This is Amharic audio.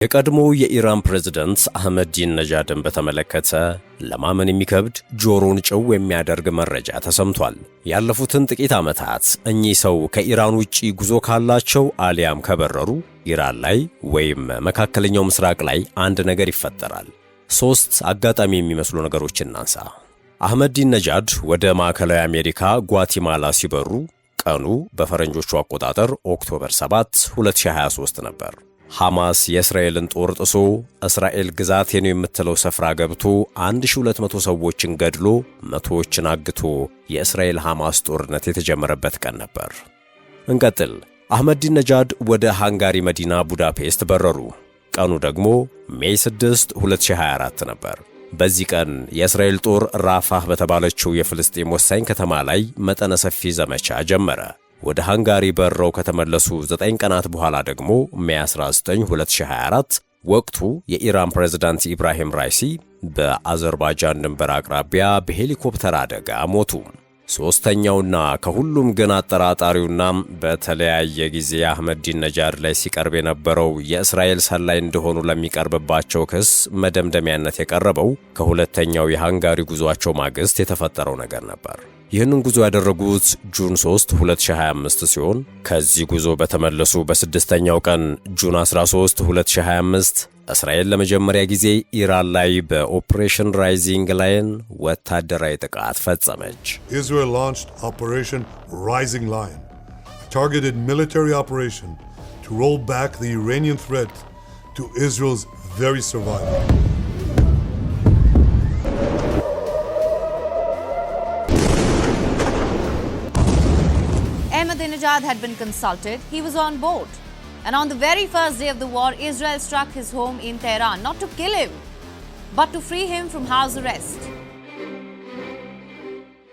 የቀድሞ የኢራን ፕሬዝዳንት አህመዲን ነጃድን በተመለከተ ለማመን የሚከብድ ጆሮን ጭው የሚያደርግ መረጃ ተሰምቷል። ያለፉትን ጥቂት ዓመታት እኚህ ሰው ከኢራን ውጪ ጉዞ ካላቸው አሊያም ከበረሩ ኢራን ላይ ወይም መካከለኛው ምስራቅ ላይ አንድ ነገር ይፈጠራል። ሶስት አጋጣሚ የሚመስሉ ነገሮችን እናንሳ። አህመዲን ነጃድ ወደ ማዕከላዊ አሜሪካ ጓቲማላ ሲበሩ ቀኑ በፈረንጆቹ አቆጣጠር ኦክቶበር 7 2023 ነበር። ሐማስ የእስራኤልን ጦር ጥሶ እስራኤል ግዛቴ ነው የምትለው ስፍራ ገብቶ 1200 ሰዎችን ገድሎ መቶዎችን አግቶ የእስራኤል ሐማስ ጦርነት የተጀመረበት ቀን ነበር። እንቀጥል። አህመዲን ነጃድ ወደ ሃንጋሪ መዲና ቡዳፔስት በረሩ። ቀኑ ደግሞ ሜይ 6 2024 ነበር። በዚህ ቀን የእስራኤል ጦር ራፋህ በተባለችው የፍልስጤም ወሳኝ ከተማ ላይ መጠነ ሰፊ ዘመቻ ጀመረ። ወደ ሃንጋሪ በረው ከተመለሱ 9 ቀናት በኋላ ደግሞ ሜይ 19 2024 ወቅቱ የኢራን ፕሬዝዳንት ኢብራሂም ራይሲ በአዘርባይጃን ድንበር አቅራቢያ በሄሊኮፕተር አደጋ ሞቱ። ሶስተኛውና ከሁሉም ግን አጠራጣሪውና በተለያየ ጊዜ አህመዲን ነጃድ ላይ ሲቀርብ የነበረው የእስራኤል ሰላይ እንደሆኑ ለሚቀርብባቸው ክስ መደምደሚያነት የቀረበው ከሁለተኛው የሃንጋሪ ጉዟቸው ማግስት የተፈጠረው ነገር ነበር። ይህንን ጉዞ ያደረጉት ጁን 3 2025 ሲሆን ከዚህ ጉዞ በተመለሱ በስድስተኛው ቀን ጁን 13 2025 እስራኤል ለመጀመሪያ ጊዜ ኢራን ላይ በኦፕሬሽን ራይዚንግ ላይን ወታደራዊ ጥቃት ፈጸመች። Israel launched Operation Rising Lion, a targeted military operation to roll back the Iranian threat to Israel's very survival. Ahmadinejad had been consulted. He was on board. And on the very first day of the war, Israel struck his home in Tehran, not to kill him, but to free him from house arrest.